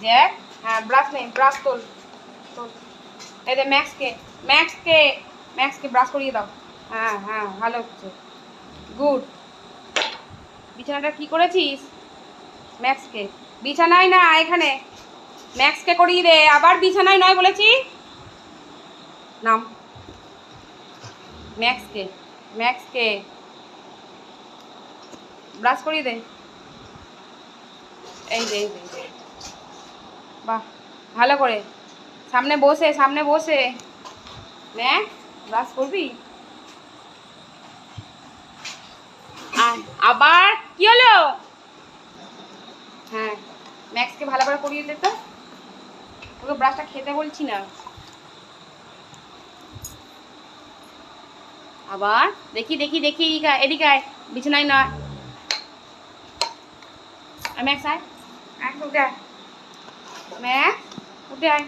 Jack, হ্যাঁ brush নেই, brush তোল তোল। এই দে ম্যাক্সকে, ম্যাক্সকে ম্যাক্সকে ব্রাশ করিয়ে দাও। হ্যাঁ হ্যাঁ ভালো হচ্ছে, গুড। বিছানাটা কি করেছিস? ম্যাক্সকে বিছানায় না, এখানে ম্যাক্সকে করিয়ে দে। আবার বিছানায় নয় বলেছি, নাম। ম্যাক্সকে, ম্যাক্সকে ব্রাশ করিয়ে দে। এই যে, এই যে, বাহ ভালো করে, সামনে বসে, সামনে বসে। ম্যাক্স ব্রাশ করবি? আবার কি হলো? হ্যাঁ ম্যাক্সকে ভালো করে করিয়ে দে তো, ওকে ব্রাশটা খেতে বলছি না। আবার দেখি দেখি দেখি, এদিকে আয়, বিছানায় না। ম্যাক্স আয়, ম্যাক্স উঠে আয়, ম্যাক্স উঠে আয়।